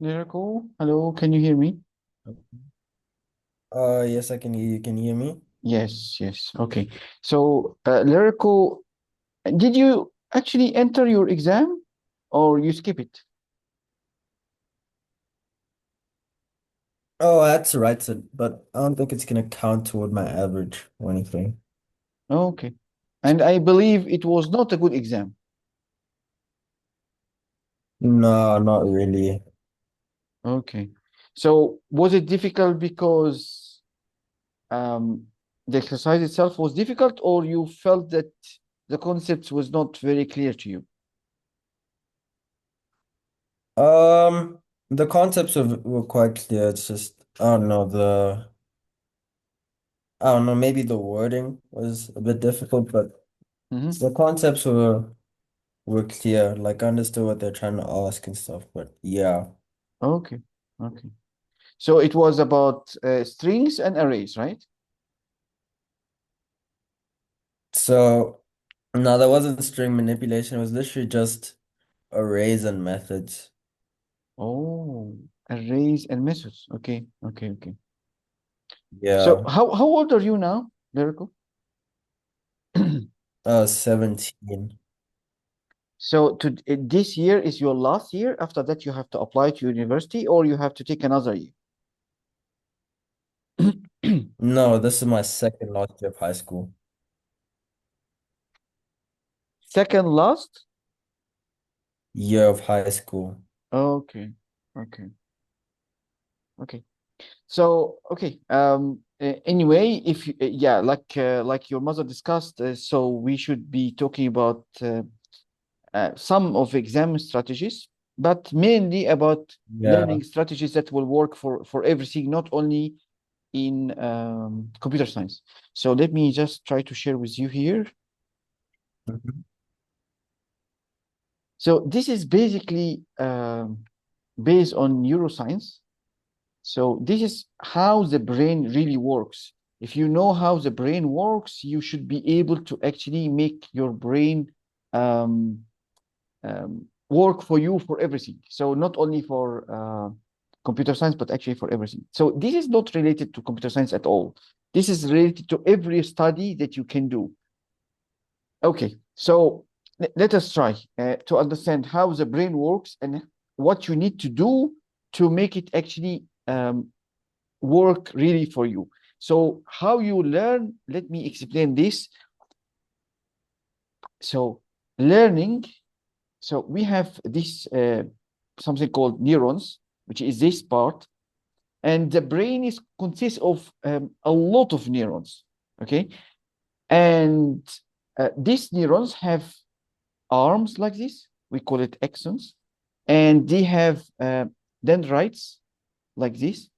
Lyrical, hello, can you hear me? Yes, I can hear you. Can you hear me? Yes, yes. Okay. So, Lyrical, did you actually enter your exam or you skip it? Oh, that's right, but I don't think it's gonna count toward my average or anything. Okay. And I believe it was not a good exam. No, not really. Okay. So, was it difficult because um, the exercise itself was difficult, or you felt that the concepts was not very clear to you? Um, the concepts were quite clear. It's just I don't know, maybe the wording was a bit difficult, but Hmm. the concepts were clear. Like I understood what they're trying to ask and stuff, but yeah. Okay. Okay. So it was about strings and arrays, right? So no, there wasn't string manipulation. It was literally just arrays and methods. Oh, arrays and methods. Okay, okay, okay. So Yeah. how old are you now, Lyrical? 17. So this year is your last year. After that, you have to apply to university or you have to take another year. No, this is my second last year of high school. Second last? Year of high school. Okay, okay, okay. So okay. Anyway, if you, yeah, like your mother discussed, so we should be talking about some of exam strategies, but mainly about Yeah. learning strategies that will work for everything, not only in computer science. So let me just try to share with you here. Mhm. So this is basically based on neuroscience. So this is how the brain really works. If you know how the brain works, you should be able to actually make your brain um, work for you for everything. So not only for computer science, but actually for everything. So this is not related to computer science at all. This is related to every study that you can do. Okay, so let us try to understand how the brain works and what you need to do to make it actually work really for you. So how you learn, let me explain this. So learning, so we have this something called neurons, which is this part, and the brain is consists of a lot of neurons. Okay, and these neurons have arms like this. We call it axons, and they have dendrites like this,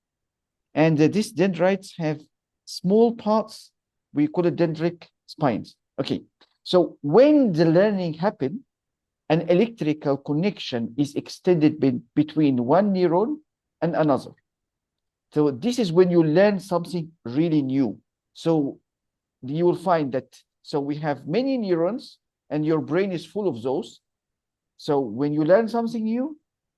and these dendrites have small parts. We call it dendritic spines. Okay, so when the learning happens, an electrical connection is extended between one neuron and another. So this is when you learn something really new. So you will find that so we have many neurons and your brain is full of those. So when you learn something new,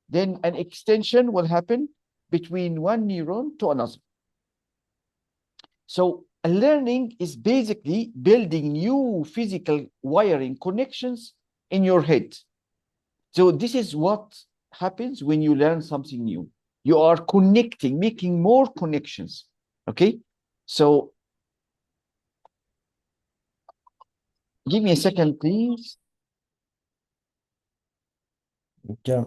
then an extension will happen between one neuron to another. So learning is basically building new physical wiring connections in your head. So this is what happens when you learn something new. You are connecting, making more connections. Okay. So give me a second, please. Yeah.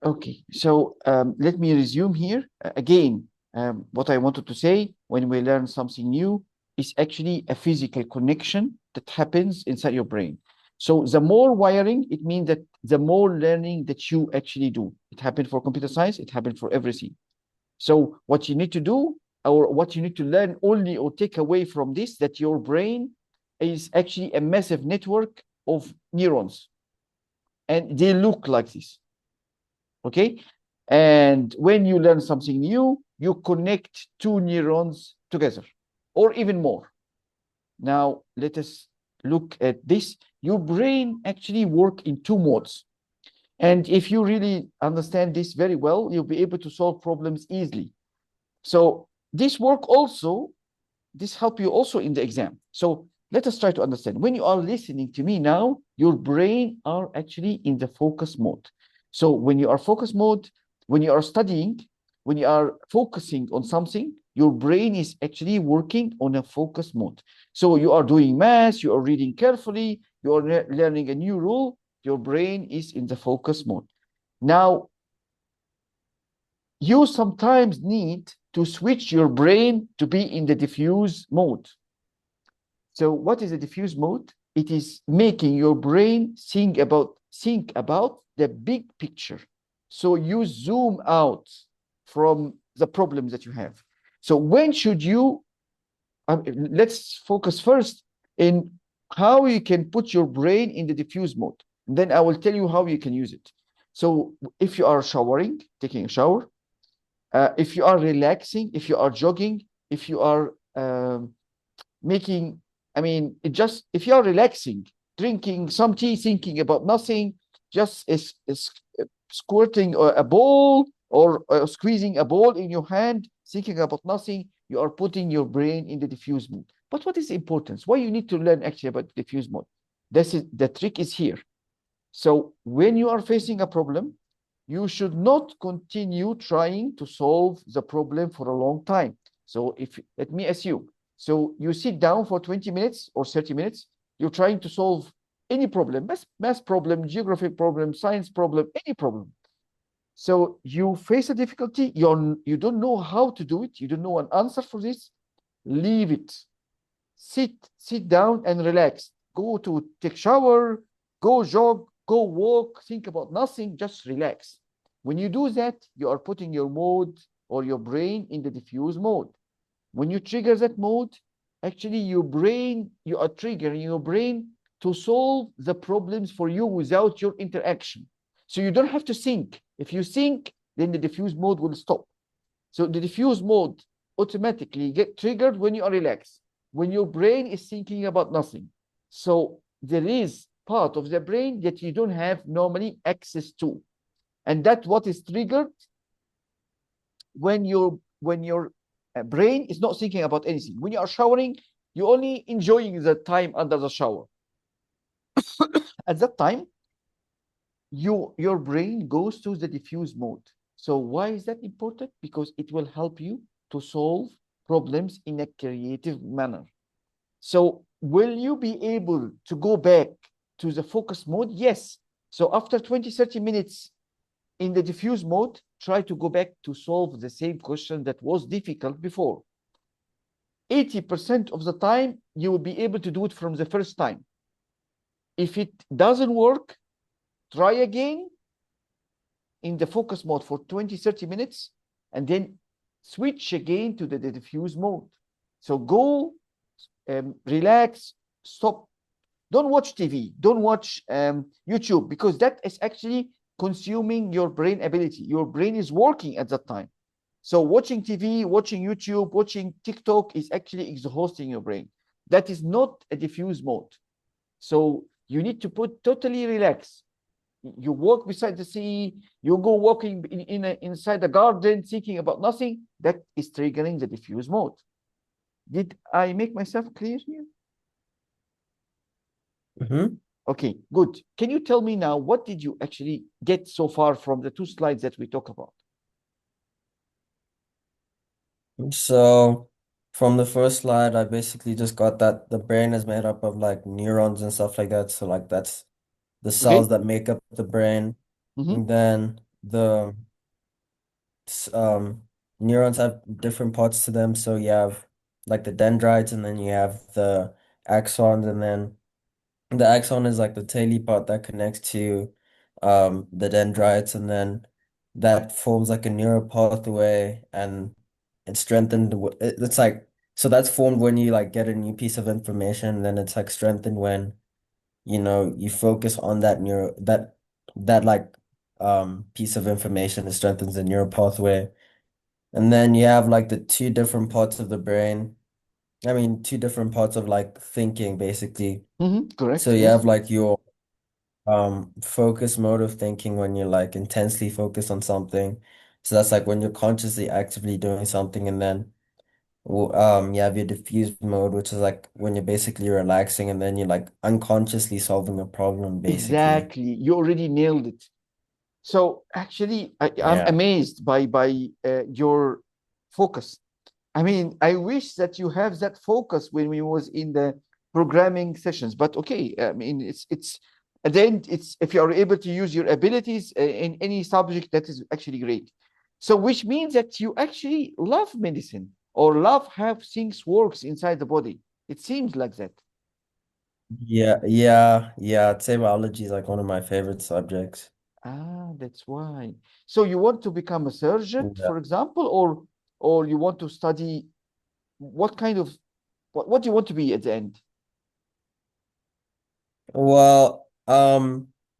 Okay. So let me resume here. Again, what I wanted to say when we learn something new is actually a physical connection that happens inside your brain. So the more wiring, it means that the more learning that you actually do. It happened for computer science, it happened for everything. So what you need to do, or what you need to learn only or take away from this, that your brain is actually a massive network of neurons, and they look like this. Okay. And when you learn something new, you connect two neurons together, or even more. Now let us look at this. Your brain actually work in two modes. And if you really understand this very well, you'll be able to solve problems easily. So this work also, this help you also in the exam. So let us try to understand. When you are listening to me now, your brain are actually in the focus mode. So when you are focus mode, when you are studying, when you are focusing on something, your brain is actually working on a focus mode. So you are doing math, you are reading carefully, you are learning a new rule, your brain is in the focus mode. Now, you sometimes need to switch your brain to be in the diffuse mode. So what is a diffuse mode? It is making your brain think about the big picture. So you zoom out from the problems that you have. So when should you, let's focus first in how you can put your brain in the diffuse mode. Then I will tell you how you can use it. So if you are showering, taking a shower, if you are relaxing, if you are jogging, if you are making, I mean, it just, if you are relaxing, drinking some tea, thinking about nothing, just is squirting a ball, or squeezing a ball in your hand, thinking about nothing, you are putting your brain in the diffuse mode. But what is the importance? Why you need to learn actually about diffuse mode? This is the trick is here. So when you are facing a problem, you should not continue trying to solve the problem for a long time. So if, let me assume, so you sit down for 20 minutes or 30 minutes, you're trying to solve any problem, math problem, geography problem, science problem, any problem. So you face a difficulty, you don't know how to do it, you don't know an answer for this, leave it. Sit down and relax. Go to take shower, go jog, go walk, think about nothing, just relax. When you do that, you are putting your mode or your brain in the diffuse mode. When you trigger that mode, actually you are triggering your brain to solve the problems for you without your interaction. So you don't have to think. If you think, then the diffuse mode will stop. So the diffuse mode automatically get triggered when you are relaxed, when your brain is thinking about nothing. So there is part of the brain that you don't have normally access to. And that's what is triggered when your brain is not thinking about anything. When you are showering, you're only enjoying the time under the shower. At that time, your brain goes to the diffuse mode. So why is that important? Because it will help you to solve problems in a creative manner. So will you be able to go back to the focus mode? Yes. So after 20, 30 minutes in the diffuse mode, try to go back to solve the same question that was difficult before. 80% of the time, you will be able to do it from the first time. If it doesn't work, try again in the focus mode for 20, 30 minutes, and then switch again to the diffuse mode. So go, relax, stop. Don't watch TV, don't watch YouTube, because that is actually consuming your brain ability. Your brain is working at that time. So watching TV, watching YouTube, watching TikTok is actually exhausting your brain. That is not a diffuse mode. So you need to put totally relax. You walk beside the sea, you go walking inside the garden, thinking about nothing. That is triggering the diffuse mode. Did I make myself clear here? Mm-hmm. Okay, good. Can you tell me now, what did you actually get so far from the two slides that we talk about? So from the first slide, I basically just got that the brain is made up of like neurons and stuff like that. So like that's the cells Okay. that make up the brain. Mm-hmm. And then the um neurons have different parts to them. So you have like the dendrites, and then you have the axons, and then the axon is like the taily part that connects to the dendrites, and then that forms like a neural pathway, and it's strengthened. It's like, so that's formed when you like get a new piece of information, and then it's like strengthened when, you focus on that like piece of information. It strengthens the neural pathway. And then you have like the two different parts of the brain. I mean, two different parts of like thinking, basically. So Correct. you Yes. have like your focus mode of thinking when you're like intensely focused on something. So that's like when you're consciously actively doing something, and then you have your diffuse mode, which is like when you're basically relaxing, and then you're like unconsciously solving a problem, basically. Exactly. You already nailed it. So actually, I'm Yeah. amazed by your focus. I mean, I wish that you have that focus when we was in the programming sessions. But okay, I mean, it's at the end, it's if you are able to use your abilities in any subject, that is actually great. So which means that you actually love medicine or love how things works inside the body. It seems like that. Yeah. I'd say biology is like one of my favorite subjects. Ah, that's why. So you want to become a surgeon, Yeah. for example, or you want to study what kind of what do you want to be at the end? Well, I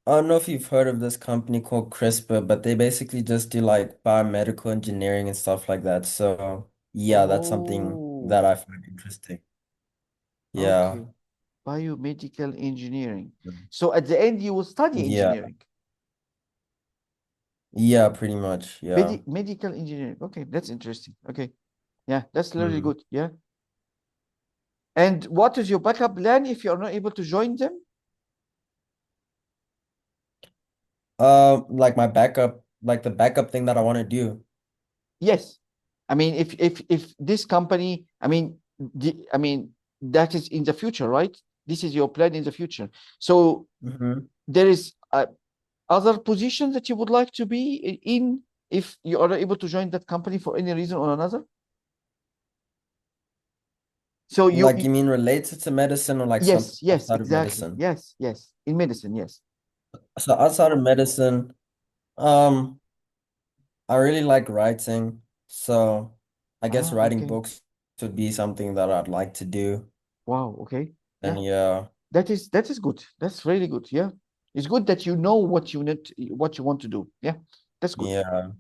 don't know if you've heard of this company called CRISPR, but they basically just do like biomedical engineering and stuff like that. So yeah, that's something Oh, that I find interesting. okay. Yeah. Biomedical engineering. So at the end, you will study Yeah. engineering. Yeah, pretty much. Yeah. Medical engineering. Okay, that's interesting. Okay. Yeah, that's really Mm. good. Yeah. And what is your backup plan if you are not able to join them? Like my backup, like the backup thing that I want to do. Yes. I mean, if this company, I mean that is in the future, right? This is your plan in the future. So Hmm. there is other positions that you would like to be in if you are able to join that company for any reason or another. So Like you mean related to medicine or like something yes, yes, outside of exactly. medicine? Yes, yes. In medicine, yes. So outside of medicine, um, I really like writing. So I guess Ah, writing okay. books would be something that I'd like to do. Wow, okay. And Yeah. yeah, That is good. That's really good. Yeah. It's good that you know what you want to do. Yeah. That's good. yeah,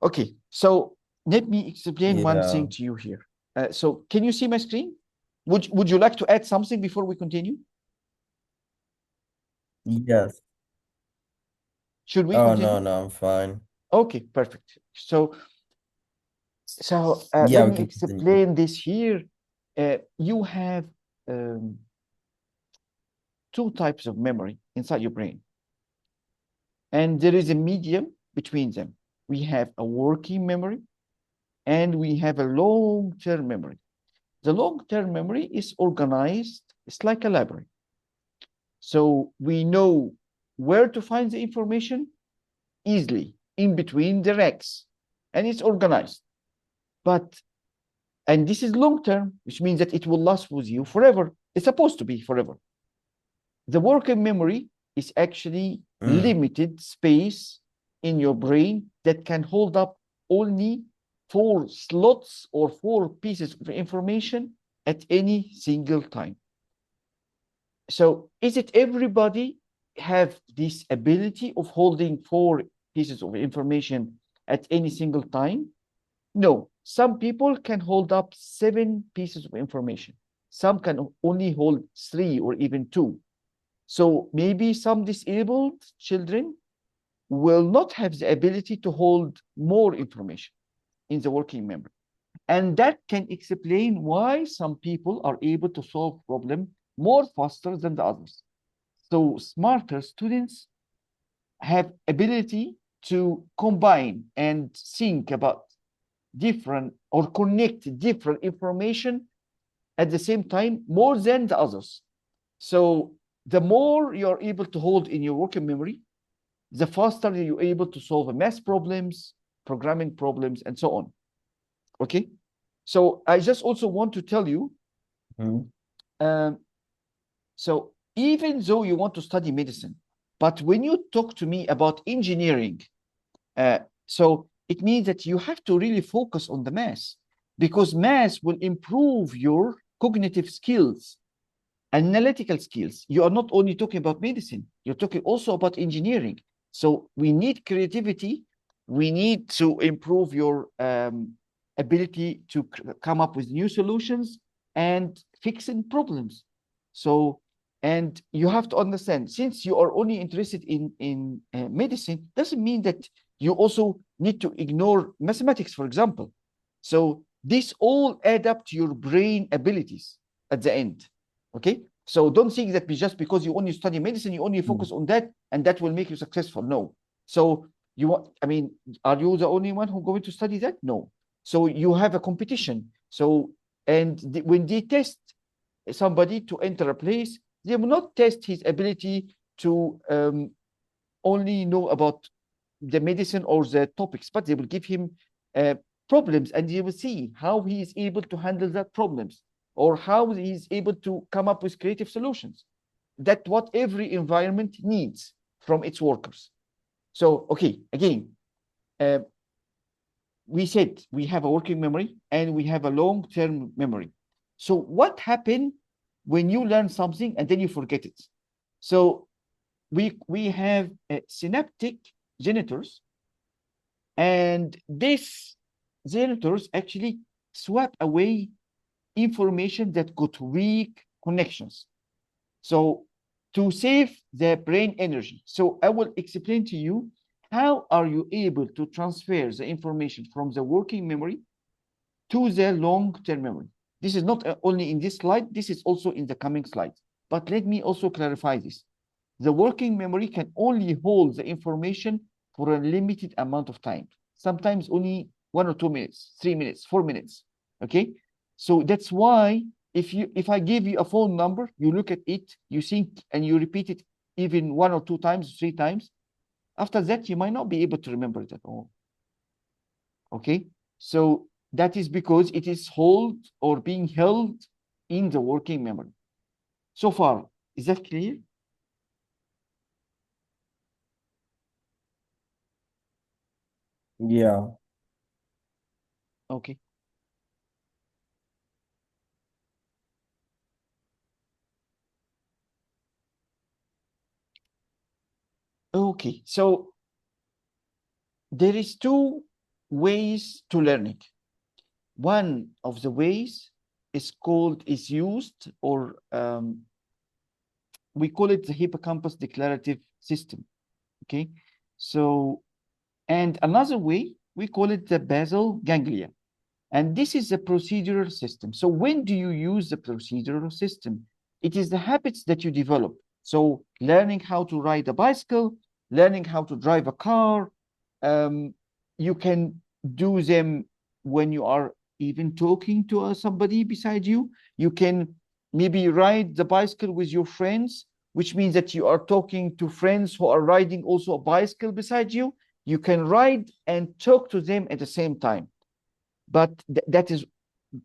Okay. So let me explain one yeah. thing to you here. So can you see my screen? Would you like to add something before we continue? Yes. Should we Oh no, continue? no, I'm fine. Okay, perfect. So Yeah, let we me can continue. explain this here. You have um, two types of memory inside your brain, and there is a medium between them. We have a working memory and we have a long-term memory. The long-term memory is organized, it's like a library. So we know where to find the information easily in between the racks, and it's organized. But and this is long term, which means that it will last with you forever. It's supposed to be forever. The working memory is actually Mm, limited space in your brain that can hold up only four slots or four pieces of information at any single time. So is it everybody have this ability of holding four pieces of information at any single time? No, some people can hold up seven pieces of information. Some can only hold three or even two. So maybe some disabled children will not have the ability to hold more information in the working memory. And that can explain why some people are able to solve problem more faster than the others. So smarter students have ability to combine and think about different or connect different information at the same time more than the others. So the more you're able to hold in your working memory, the faster you're able to solve math problems, programming problems, and so on. Okay. So I just also want to tell you, mm, um, so even though you want to study medicine, but when you talk to me about engineering, uh, So it means that you have to really focus on the math, because math will improve your cognitive skills, analytical skills. You are not only talking about medicine, you're talking also about engineering. So we need creativity. We need to improve your ability to come up with new solutions and fixing problems. So, and you have to understand, since you are only interested in medicine, doesn't mean that you also need to ignore mathematics, for example. So this all add up to your brain abilities at the end. Okay, so don't think that just because you only study medicine, you only focus on that, and that will make you successful. No. So you want, I mean, are you the only one who's going to study that? No. So you have a competition. So, and when they test somebody to enter a place, they will not test his ability to only know about the medicine or the topics, but they will give him problems, and you will see how he is able to handle that problems, or how he is able to come up with creative solutions. That's what every environment needs from its workers. So, okay, again, we said we have a working memory and we have a long-term memory. So what happened when you learn something and then you forget it? So we have synaptic generators, and these generators actually swap away information that got weak connections. So to save the brain energy. So I will explain to you how are you able to transfer the information from the working memory to the long-term memory. This is not only in this slide, this is also in the coming slides. But let me also clarify this. The working memory can only hold the information for a limited amount of time. Sometimes only 1 or 2 minutes, 3 minutes, 4 minutes. Okay? So that's why if I give you a phone number, you look at it, you think, and you repeat it even 1 or 2 times, 3 times. After that, you might not be able to remember it at all. Okay? So that is because it is held or being held in the working memory. So far, is that clear? Yeah. Okay. Okay, so there is 2 ways to learning. One of the ways is used, or we call it the hippocampus declarative system. Okay, so, and another way, we call it the basal ganglia. And this is the procedural system. So when do you use the procedural system? It is the habits that you develop. So learning how to ride a bicycle, learning how to drive a car, you can do them when you are even talking to somebody beside you. You can maybe ride the bicycle with your friends, which means that you are talking to friends who are riding also a bicycle beside you. You can ride and talk to them at the same time. But that is,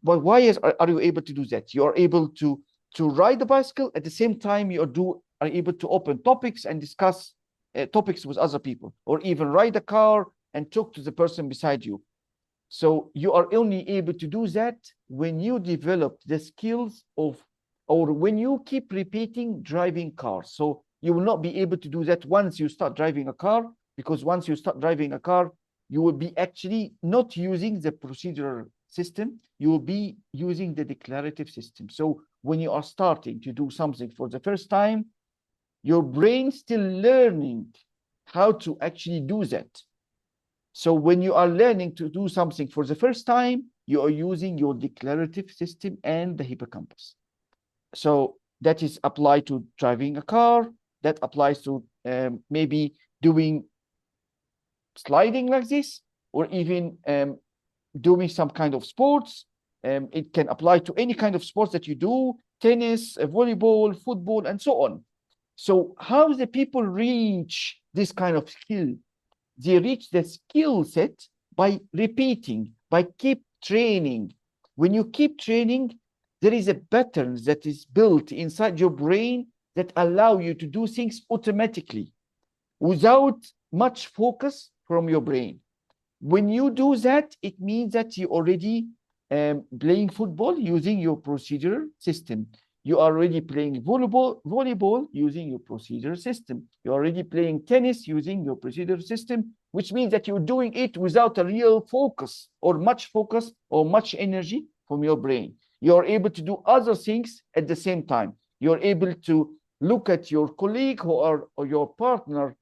but why are you able to do that? You are able to ride the bicycle at the same time you are able to open topics and discuss topics with other people, or even ride a car and talk to the person beside you. So you are only able to do that when you develop the skills of, or when you keep repeating driving cars. So you will not be able to do that once you start driving a car, because once you start driving a car, you will be actually not using the procedural system, you will be using the declarative system. So when you are starting to do something for the first time, your brain still learning how to actually do that. So when you are learning to do something for the first time, you are using your declarative system and the hippocampus. So that is applied to driving a car, that applies to maybe doing sliding like this, or even doing some kind of sports. It can apply to any kind of sports that you do, tennis, volleyball, football, and so on. So how the people reach this kind of skill? They reach the skill set by repeating, by keep training. When you keep training, there is a pattern that is built inside your brain that allow you to do things automatically without much focus from your brain. When you do that, it means that you already playing football using your procedure system. You are already playing volleyball using your procedure system. You're already playing tennis using your procedure system, which means that you're doing it without a real focus or much energy from your brain. You're able to do other things at the same time. You're able to look at your colleague or your partner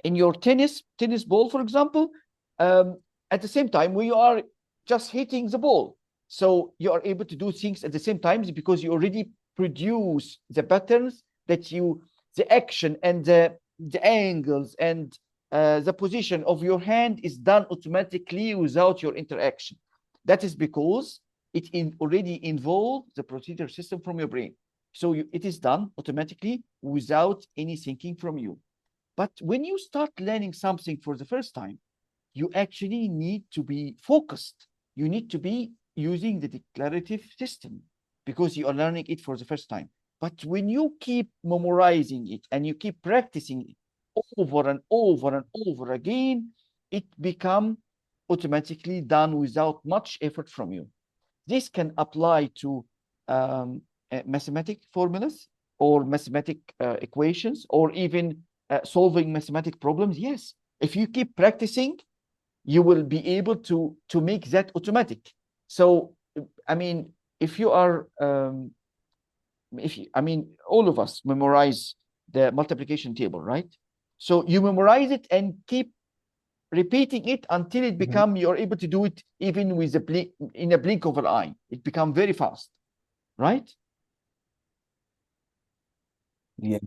in your tennis ball, for example, um, at the same time when you are just hitting the ball. So you are able to do things at the same time because you already produce the patterns the action and the angles and the position of your hand is done automatically without your interaction. That is because already involves the procedure system from your brain. So it is done automatically without any thinking from you. But when you start learning something for the first time, you actually need to be focused. You need to be using the declarative system because you are learning it for the first time. But when you keep memorizing it and you keep practicing it over and over and over again, it becomes automatically done without much effort from you. This can apply to mathematic formulas or mathematic equations or even solving mathematic problems. Yes, if you keep practicing, you will be able to make that automatic. So, I mean, if you are, if you, I mean, all of us memorize the multiplication table, right? So you memorize it and keep repeating it until it become you're able to do it even with in a blink of an eye. It become very fast, right? Yeah.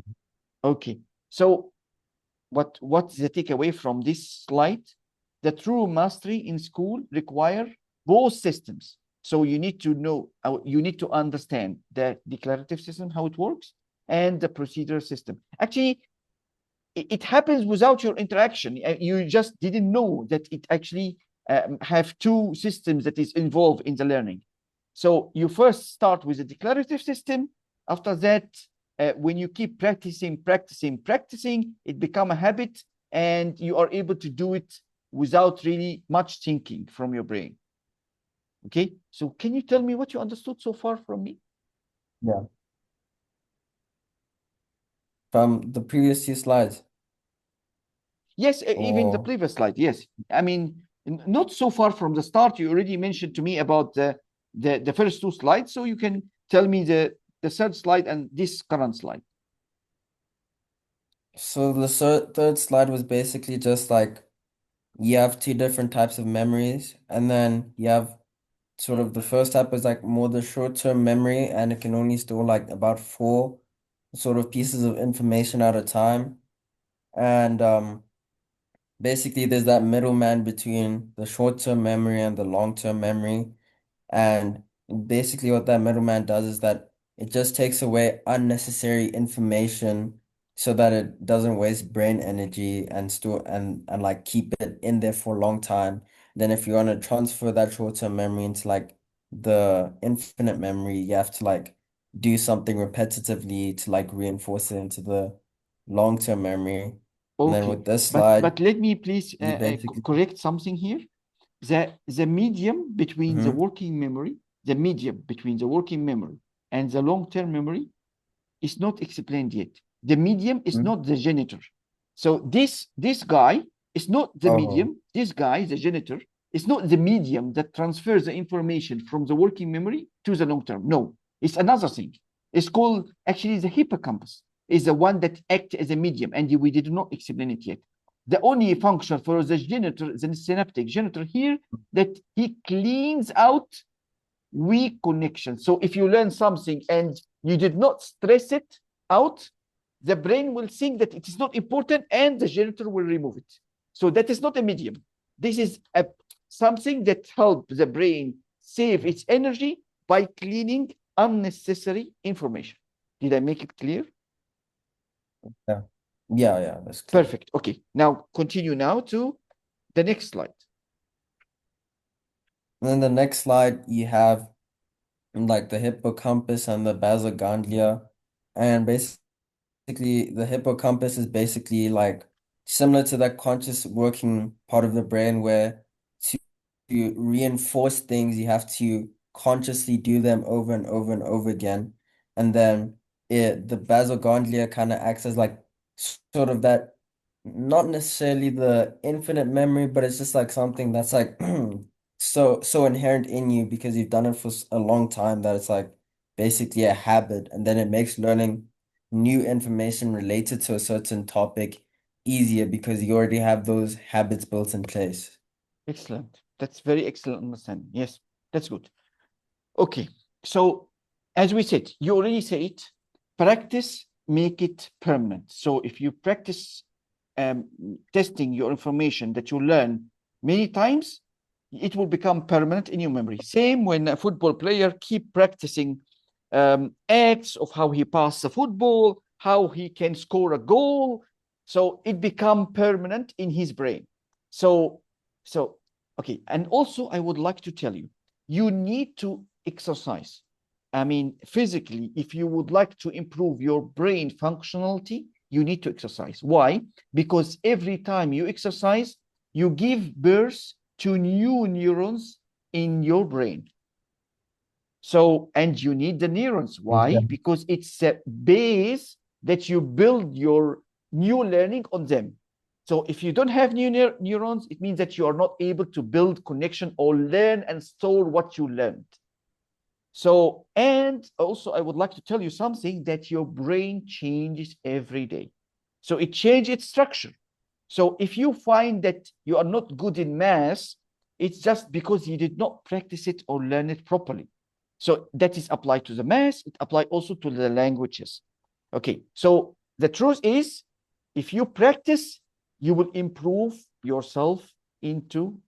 Okay. So what's the takeaway from this slide? The true mastery in school require both systems. So you need to know, you need to understand the declarative system, how it works, and the procedure system. Actually, it happens without your interaction. You just didn't know that it actually have two systems that is involved in the learning. So you first start with the declarative system. After that, when you keep practicing, it become a habit and you are able to do it without really much thinking from your brain. Okay, so can you tell me what you understood so far from me? Yeah. From the previous two slides, Yes, even the or previous slide. Yes, I mean, not so far from the start. You already mentioned to me about the first two slides, so you can tell me the third slide and this current slide. so the third slide was basically just like you have two different types of memories, and then you have sort of the first type is like more the short-term memory, and it can only store like about four sort of pieces of information at a time. And basically there's that middleman between the short-term memory and the long-term memory. And basically what that middleman does is that it just takes away unnecessary information so that it doesn't waste brain energy and store and like keep it in there for a long time. Then if you want to transfer that short-term memory into like the infinite memory, you have to like do something repetitively to like reinforce it into the long-term memory. And then Okay, with this but slide, let me please you basically correct something here. The medium between the Mhm. working memory, the medium between the working memory and the long-term memory is not explained yet. The medium is Mhm. not the janitor. So this guy is not the Oh, medium. This guy, the janitor, is not the medium that transfers the information from the working memory to the long term. No, it's another thing. It's called actually the hippocampus is the one that acts as a medium, and we did not explain it yet. The only function for the janitor, the synaptic janitor here, that he cleans out weak connection. So if you learn something and you did not stress it out, the brain will think that it is not important and the janitor will remove it. So that is not a medium. This is something that helps the brain save its energy by cleaning unnecessary information. Did I make it clear? yeah. Yeah, yeah, that's clear. Perfect. Okay. Now continue now to the next slide. And then the next slide, you have like the hippocampus and the basal ganglia. And basically, the hippocampus is basically like similar to that conscious working part of the brain where to reinforce things, you have to consciously do them over and over and over again. And then the basal ganglia kind of acts as like sort of that, not necessarily the infinite memory, but it's just like something that's like so inherent in you because you've done it for a long time that it's like basically a habit. And then it makes learning new information related to a certain topic easier because you already have those habits built in place. Excellent. That's very excellent understanding. Yes, that's good. Okay. So as we said, you already said, practice make it permanent. So if you practice testing your information that you learn many times, it will become permanent in your memory. Same when a football player keep practicing acts of how he passes the football, how he can score a goal. So it become permanent in his brain. So okay. And also I would like to tell you, you need to exercise. I mean, physically, if you would like to improve your brain functionality, you need to exercise. Why? Because every time you exercise, you give birth to new neurons in your brain. So, and you need the neurons. Why? Okay. Because it's a base that you build your new learning on them. So if you don't have new neurons, it means that you are not able to build connection or learn and store what you learned. So, and also I would like to tell you something, that your brain changes every day. So it changes its structure. So if you find that you are not good in math, it's just because you did not practice it or learn it properly. So that is applied to the math. It applies also to the languages. Okay. So the truth is, if you practice, you will improve yourself into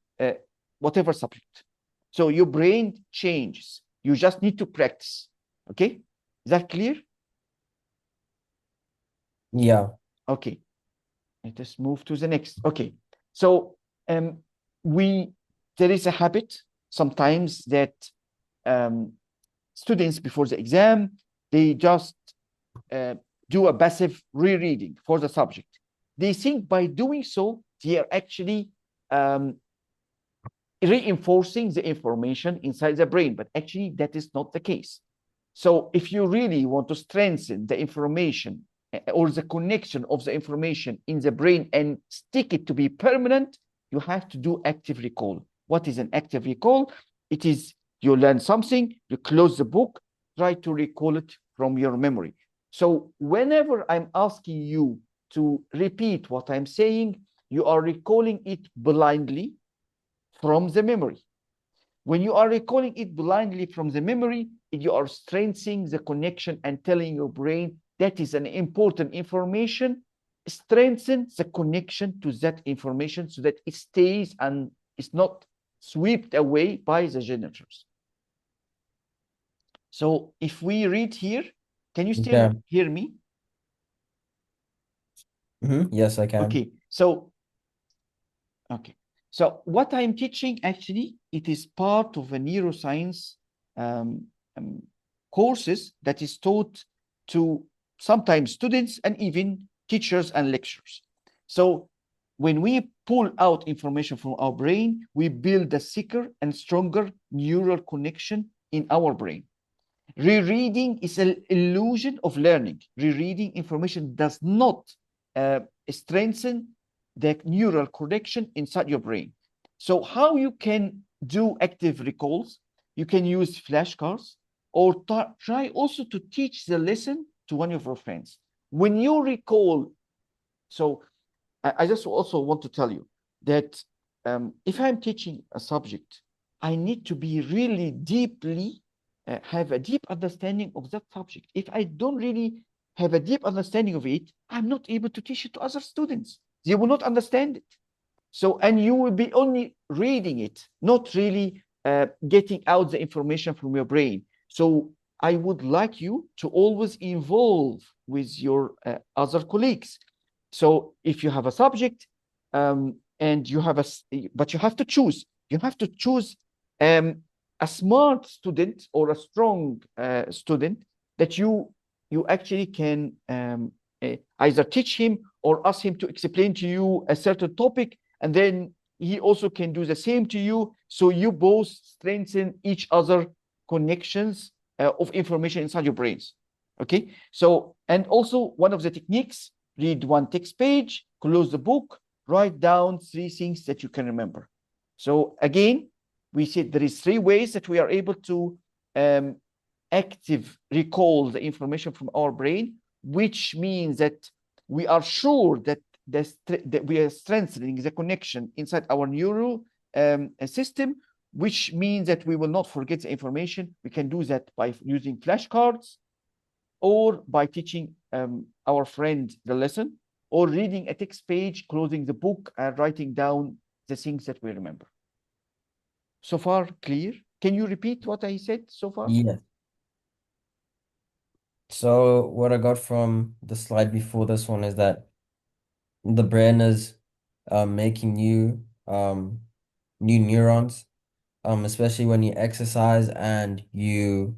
whatever subject. So your brain changes. You just need to practice. Okay. Is that clear? Yeah. Okay. Let us move to the next. Okay. So there is a habit sometimes that students before the exam, they just do a passive rereading for the subject. They think by doing so, they are actually reinforcing the information inside the brain, but actually that is not the case. So if you really want to strengthen the information or the connection of the information in the brain and stick it to be permanent, you have to do active recall. What is an active recall? It is you learn something, you close the book, try to recall it from your memory. So whenever I'm asking you to repeat what I'm saying, you are recalling it blindly from the memory. When you are recalling it blindly from the memory, you are strengthening the connection and telling your brain that is an important information. Strengthen the connection to that information so that it stays and is not swept away by the generators. So if we read here, can you still hear me? Yes, I can. Okay. So what I'm teaching, actually, it is part of a neuroscience courses that is taught to sometimes students and even teachers and lecturers. So when we pull out information from our brain, we build a thicker and stronger neural connection in our brain. Rereading is an illusion of learning. Rereading information does not strengthen the neural connection inside your brain. So how you can do active recalls? You can use flashcards or try also to teach the lesson to one of your friends. When you recall, so I just also want to tell you that if I'm teaching a subject, I need to be really deeply have a deep understanding of that subject. If I don't really have a deep understanding of it, I'm not able to teach it to other students. They will not understand it. So, and you will be only reading it, not really getting out the information from your brain. So I would like you to always involve with your other colleagues. So if you have a subject and you have but you have to choose. You have to choose a smart student or a strong student that you actually can either teach him or ask him to explain to you a certain topic, and then he also can do the same to you. So you both strengthen each other connections of information inside your brains. Okay. So, and also one of the techniques, read one text page, close the book, write down 3 things that you can remember. So again, we said there is 3 ways that we are able to active recall the information from our brain, which means that we are sure that that we are strengthening the connection inside our neural system, which means that we will not forget the information. We can do that by using flashcards, or by teaching our friend the lesson, or reading a text page, closing the book, and writing down the things that we remember. So far, clear? Can you repeat what I said so far? Yes. So what I got from the slide before this one is that the brain is making new neurons, especially when you exercise and you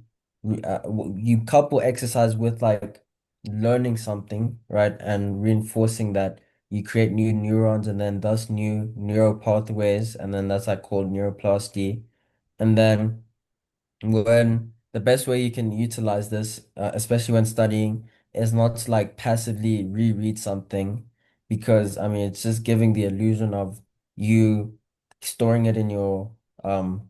couple exercise with like learning something, right? And reinforcing that, you create new neurons and then thus new neural pathways, and then that's like called neuroplasty. And then when the best way you can utilize this, especially when studying, is not to like passively reread something, because I mean it's just giving the illusion of you storing it in your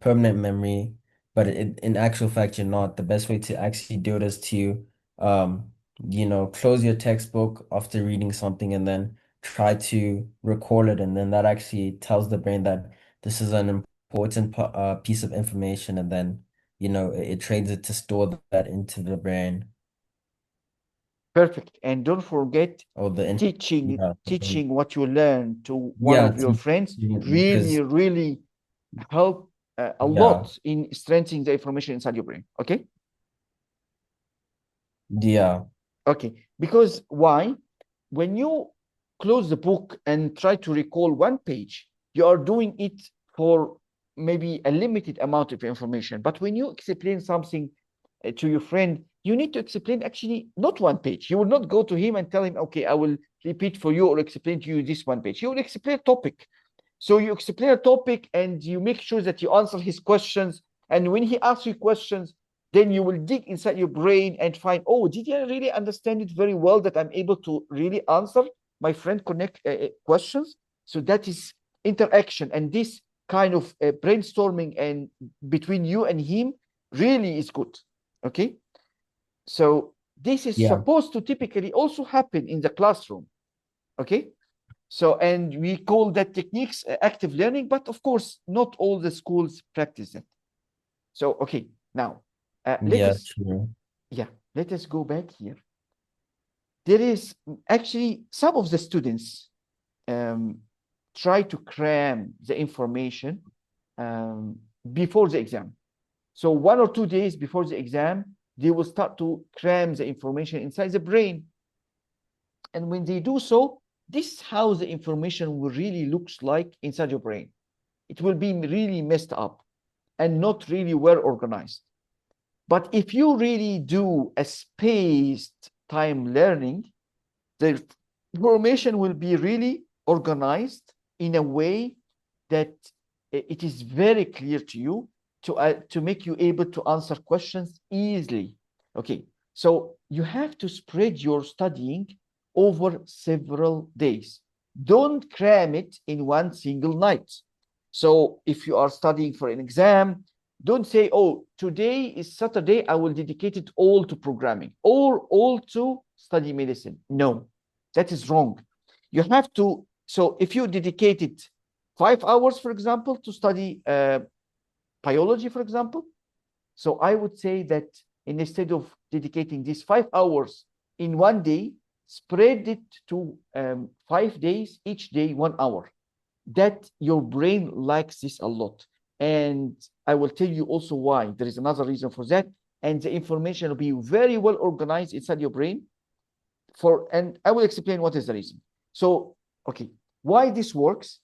permanent memory, but in actual fact you're not. The best way to actually do it is to close your textbook after reading something and then try to recall it, and then that actually tells the brain that this is an important piece of information, and then it trains it to store that into the brain. Perfect. And don't forget, Or teaching yeah, teaching what you learn to one yeah, of your friends really, because really help a yeah, lot in strengthening the information inside your brain. Okay. yeah, Okay. Because why? When you close the book and try to recall one page, you are doing it for maybe a limited amount of information. But when you explain something to your friend, you need to explain actually not one page. You will not go to him and tell him, okay, I will repeat for you or explain to you this one page. You will explain a topic. So you explain a topic and you make sure that you answer his questions. And when he asks you questions, then you will dig inside your brain and find, oh, did I really understand it very well that I'm able to really answer my friend connect questions? So that is interaction, and this kind of brainstorming and between you and him really is good. Okay, so this is yeah, supposed to typically also happen in the classroom. Okay, so and we call that techniques active learning, but of course not all the schools practice it. So okay, now let yeah, us true. let us go back here. There is actually some of the students um, try to cram the information um, before the exam. So 1 or 2 days before the exam, they will start to cram the information inside the brain. And when they do so, this is how the information will really looks like inside your brain. It will be really messed up and not really well organized. But if you really do a spaced time learning, the information will be really organized in a way that it is very clear to you to make you able to answer questions easily. Okay, so you have to spread your studying over several days. Don't cram it in one single night. So if you are studying for an exam, don't say, oh, today is Saturday, I will dedicate it all to programming or all to study medicine. No, that is wrong. You have to, so if you dedicated 5 hours, for example, to study biology, for example, so I would say that instead of dedicating these 5 hours in one day, spread it to 5 days, each day 1 hour. That your brain likes this a lot. And I will tell you also why. There is another reason for that. And the information will be very well organized inside your brain. And I will explain what is the reason. So, okay, why this works?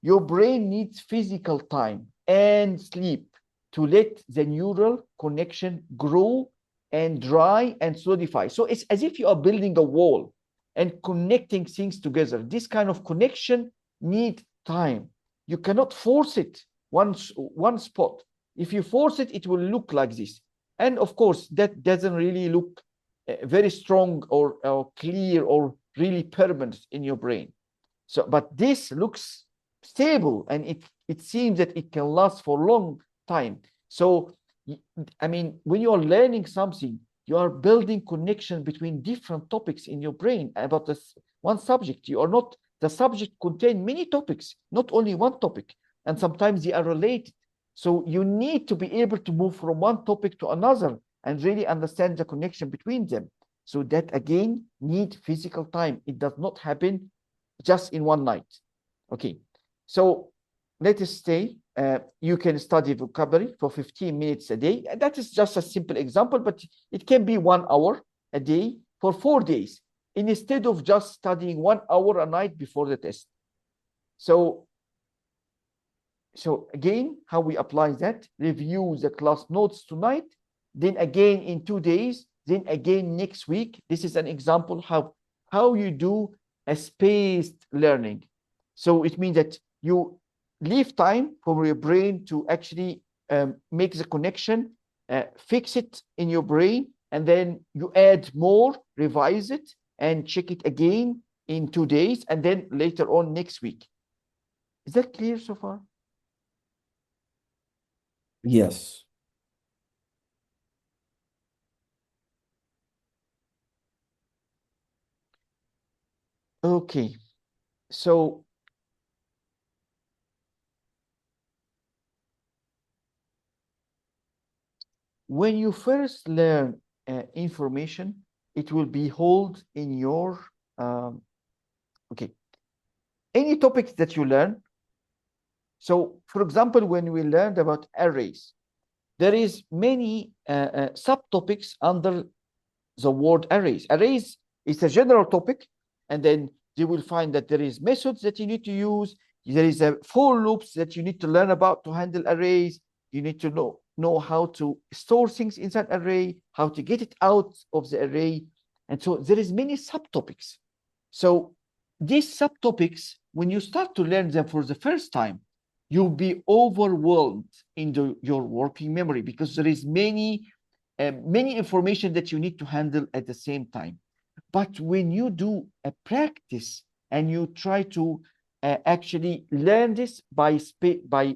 Your brain needs physical time and sleep to let the neural connection grow and dry and solidify. So it's as if you are building a wall. and connecting things together. This kind of connection need time. You cannot force it one spot. If you force it, it will look like this. And of course, that doesn't really look very strong or clear or really permanent in your brain. So, but this looks stable, and it seems that it can last for a long time. So, I mean, when you are learning something, you are building connection between different topics in your brain about this one subject. You are not, the subject contain many topics, not only one topic, and sometimes they are related. So you need to be able to move from one topic to another and really understand the connection between them. So that again need physical time. It does not happen just in one night. Okay, so let us say you can study vocabulary for 15 minutes a day. That is just a simple example, but it can be 1 hour a day for 4 days instead of just studying 1 hour a night before the test. So again, how we apply that: review the class notes tonight, then again in 2 days, then again next week. This is an example how you do a spaced learning. So it means that you leave time for your brain to actually make the connection, fix it in your brain, and then you add more, revise it, and check it again in 2 days, and then later on next week. Is that clear so far? Yes. Okay, so when you first learn information, it will be held in your okay, any topics that you learn. So for example, when we learned about arrays, there is many subtopics under the word arrays. Arrays is a general topic, and then you will find that there is methods that you need to use. There is a for loops that you need to learn about to handle arrays. You need to know how to store things inside array, how to get it out of the array. And so there is many subtopics. So these subtopics, when you start to learn them for the first time, you'll be overwhelmed in your working memory because there is many information that you need to handle at the same time. But when you do a practice and you try to actually learn this by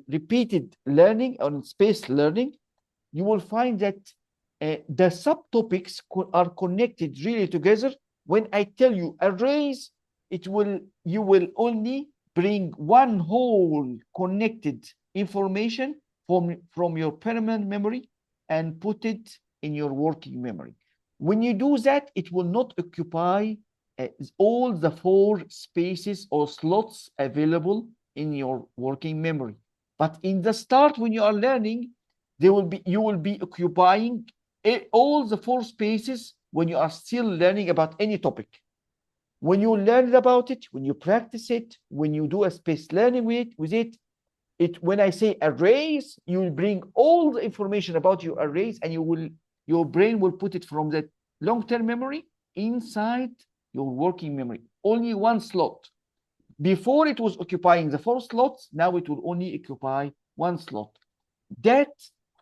repeated learning and spaced learning, you will find that the subtopics are connected really together. When I tell you arrays, you will only bring one whole connected information from your permanent memory and put it in your working memory. When you do that, it will not occupy all the 4 spaces or slots available in your working memory. But in the start, when you are learning, you will be occupying all the 4 spaces when you are still learning about any topic. When you learn about it, when you practice it, when you do a spaced learning with it, when I say arrays, you will bring all the information about your arrays, and your brain will put it from the long-term memory inside your working memory. Only one slot. Before it was occupying the 4 slots, now it will only occupy one slot. That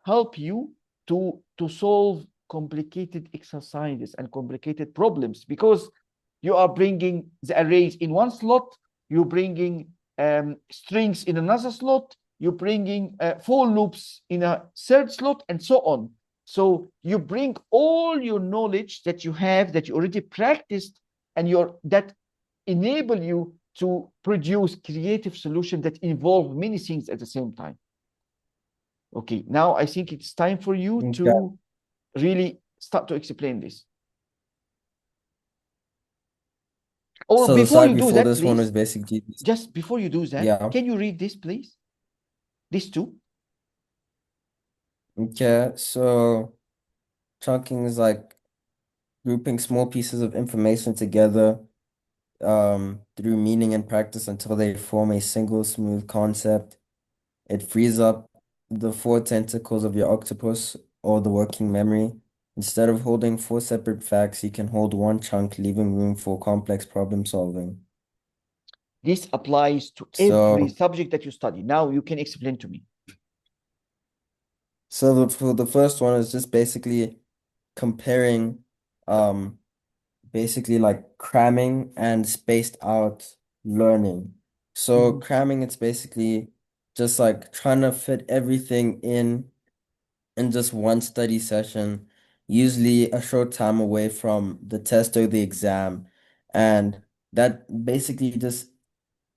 help you to solve complicated exercises and complicated problems, because you are bringing the arrays in one slot, you're bringing strings in another slot, you're bringing for loops in a third slot, and so on. So you bring all your knowledge that you have, that you already practiced, and that enable you to produce creative solutions that involve many things at the same time. Okay, now I think it's time for you to really start to explain this. Or So the before slide you do before that, this one please, was basically just before you do that, yeah. can you read this, please? These two. Okay, so chunking is like grouping small pieces of information together through meaning and practice until they form a single smooth concept. It frees up the 4 tentacles of your octopus or the working memory, Instead of holding four separate facts, you can hold one chunk, leaving room for complex problem solving. This applies to every So, subject that you study. Now you can explain to me. for the first one is just basically comparing, basically like cramming and spaced out learning. So Mhm. cramming, it's basically just like trying to fit everything in just one study session, usually a short time away from the test or the exam. And that basically just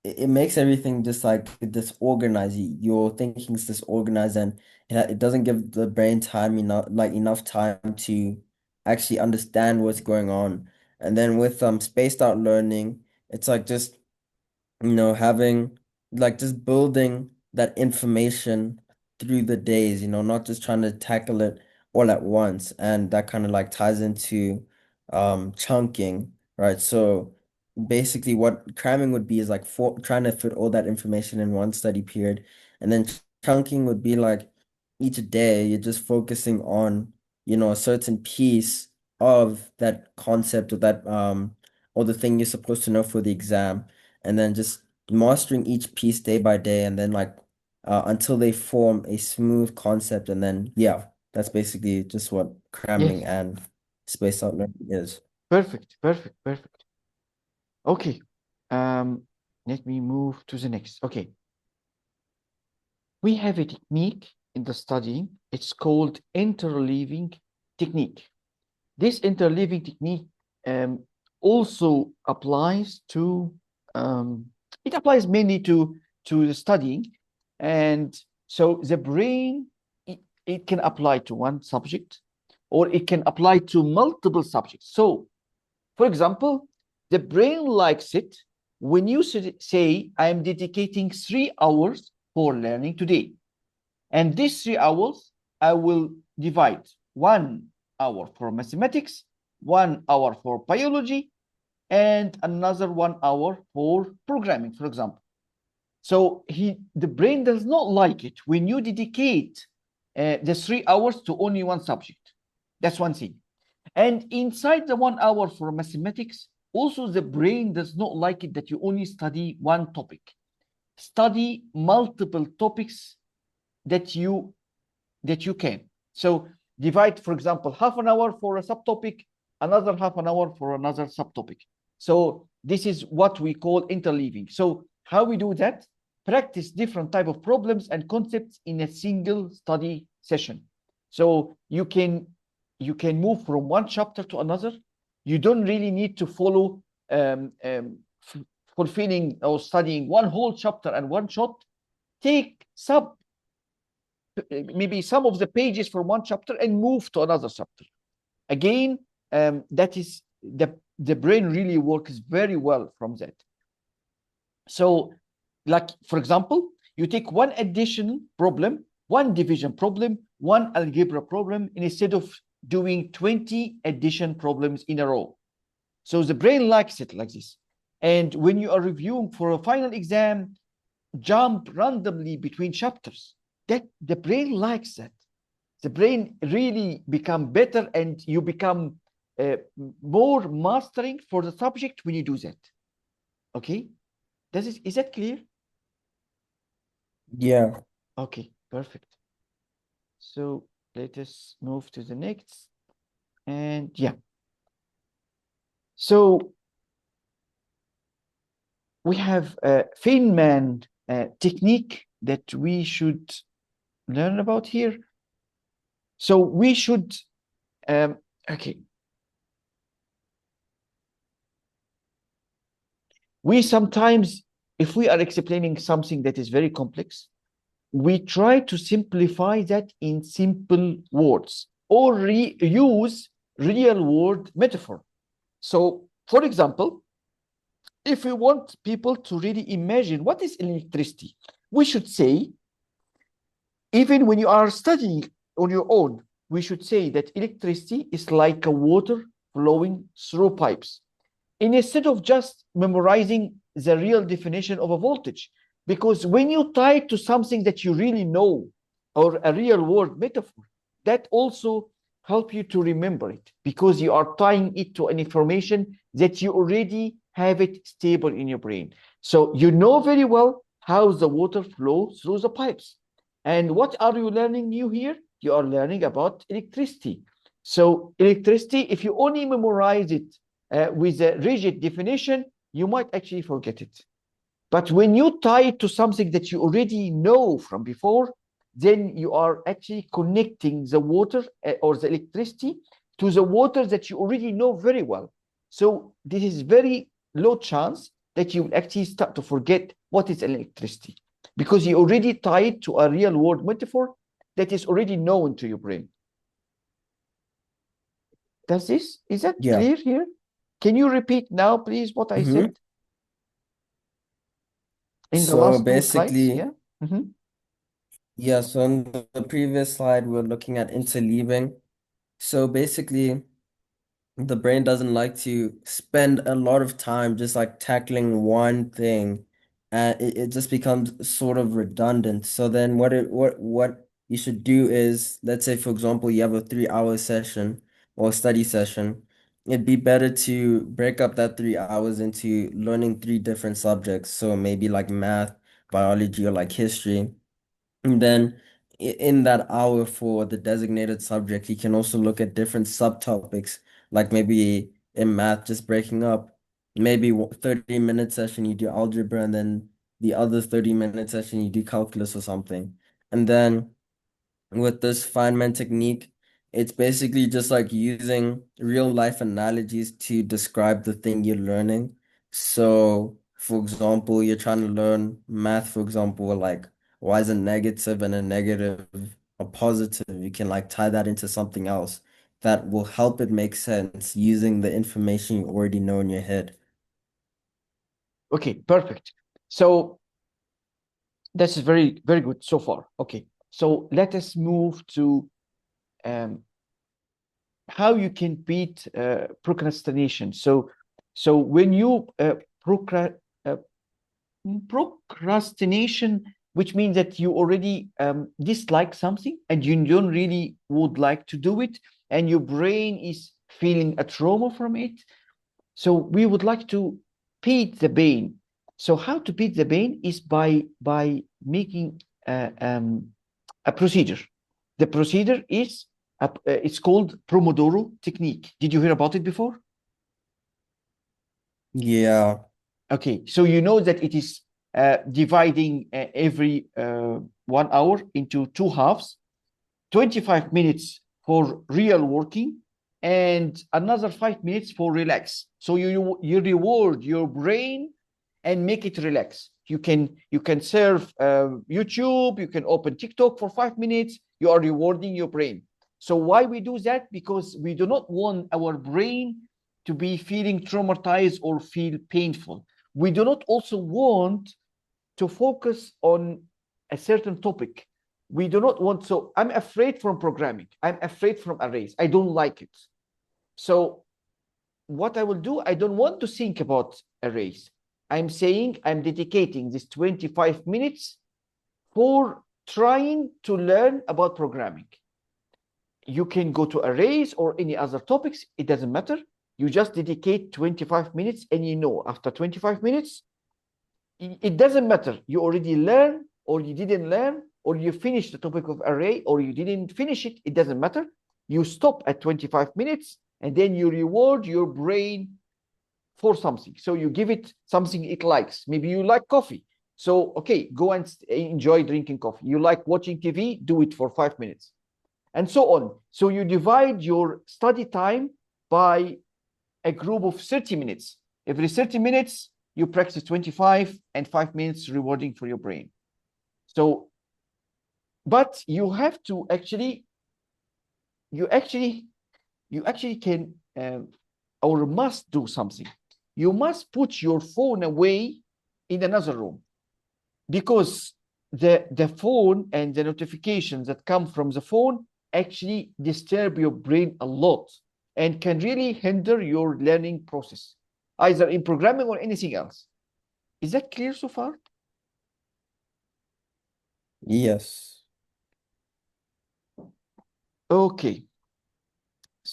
it makes everything just like disorganized. Your thinking's disorganized and it doesn't give the brain time enough time to actually understand what's going on. And then with spaced out learning, it's like just having like just building that information through the days, not just trying to tackle it all at once. And that kind of like ties into chunking, right? So basically what cramming would be is like trying to fit all that information in one study period. And then chunking would be like each day you're just focusing on, a certain piece of that concept or that or the thing you're supposed to know for the exam and then just mastering each piece day by day and then like until they form a smooth concept and then yeah, that's basically just what cramming Yes, and spaced out learning is. perfect, perfect, perfect. Okay. Um, Let me move to the next. Okay. We have a technique in the study. It's called interleaving technique. This interleaving technique um, also applies to it applies mainly to the studying, and so the brain it can apply to one subject, or it can apply to multiple subjects. So, for example, the brain likes it when you say, "I am dedicating 3 hours for learning today." And these 3 hours, I will divide 1 hour for mathematics, 1 hour for biology, and another 1 hour for programming, for example. So the brain does not like it when you dedicate the 3 hours to only one subject. That's one thing. And inside the 1 hour for mathematics, also the brain does not like it that you only study one topic. Study multiple topics that you can. So divide, for example, half an hour for a subtopic, another half an hour for another subtopic. So this is what we call interleaving. So how we do that? Practice different type of problems and concepts in a single study session. So you can move from one chapter to another. You don't really need to follow fulfilling or studying one whole chapter and one shot. Take maybe some of the pages from one chapter and move to another chapter. Again, that is the brain really works very well from that. So, like for example, you take one addition problem, one division problem, one algebra problem, instead of doing 20 addition problems in a row. So the brain likes it like this. And when you are reviewing for a final exam, jump randomly between chapters. That the brain likes that. The brain really become better, and you become uh, more mastering for the subject when you do that. Okay, is that clear? Yeah. Okay, perfect. So let us move to the next. And yeah, so we have a Feynman technique that we should learn about here. So we should okay, we sometimes, if we are explaining something that is very complex, we try to simplify that in simple words or use real world metaphor. So, for example, if we want people to really imagine what is electricity, we should say, even when you are studying on your own, we should say that electricity is like a water flowing through pipes. And instead of just memorizing the real definition of a voltage, because when you tie it to something that you really know or a real world metaphor, that also help you to remember it because you are tying it to an information that you already have it stable in your brain. So you know very well how the water flows through the pipes. And what are you learning new here? You are learning about electricity. So electricity, if you only memorize it with a rigid definition, you might actually forget it. But when you tie it to something that you already know from before, then you are actually connecting the water or the electricity to the water that you already know very well. So this is very low chance that you will actually start to forget what is electricity because you already tie it to a real world metaphor that is already known to your brain. Is that Yeah. clear here? Can you repeat now, please, what I said in the So last two slides? basically, Yeah. Mhm. yeah, so on the previous slide, we're looking at interleaving. So basically, the brain doesn't like to spend a lot of time just like tackling one thing, and it just becomes sort of redundant. So then what you should do is, let's say for example you have a 3 hour session or study session, it'd be better to break up that 3 hours into learning three different subjects, so maybe like math, biology, or like history. And then in that hour for the designated subject, you can also look at different subtopics, like maybe in math, just breaking up, maybe 30-minute session, you do algebra, and then the other 30-minute session, you do calculus or something. And then with this Feynman technique, it's basically just like using real life analogies to describe the thing you're learning. So, for example, you're trying to learn math, for example, like why is a negative and a negative a positive? You can like tie that into something else that will help it make sense using the information you already know in your head. Okay, perfect. So that's very, very good so far. Okay, so let us move to um, how you can beat procrastination. So when you uh, procrastination, which means that you already dislike something and you don't really would like to do it, and your brain is feeling a trauma from it. So we would like to beat the pain. So how to beat the pain is by making a procedure. The procedure is it's called Pomodoro technique. Did you hear about it before? Yeah. Okay, so you know that it is dividing every 1 hour into two halves, 25 minutes for real working and another 5 minutes for relax. So you reward your brain and make it relax. You can surf YouTube, you can open TikTok for 5 minutes. You are rewarding your brain. So why we do that? Because we do not want our brain to be feeling traumatized or feel painful. We do not also want to focus on a certain topic. We do not want, so I'm afraid from programming. I'm afraid from arrays. I don't like it. So what I will do, I don't want to think about arrays. I'm saying I'm dedicating this 25 minutes for trying to learn about programming. You can go to arrays or any other topics, it doesn't matter. You just dedicate 25 minutes and you know after 25 minutes, it doesn't matter. You already learn or you didn't learn or you finished the topic of array or you didn't finish it. It doesn't matter. You stop at 25 minutes and then you reward your brain for something. So you give it something it likes. Maybe you like coffee. So, okay, go and enjoy drinking coffee. You like watching TV, do it for 5 minutes, and so on. So you divide your study time by a group of 30 minutes. Every 30 minutes, you practice 25 and 5 minutes rewarding for your brain. So, but you have to actually, you actually, you actually can or must do something. You must put your phone away in another room because the phone and the notifications that come from the phone actually disturb your brain a lot and can really hinder your learning process, either in programming or anything else. Is that clear so far? Yes. Okay.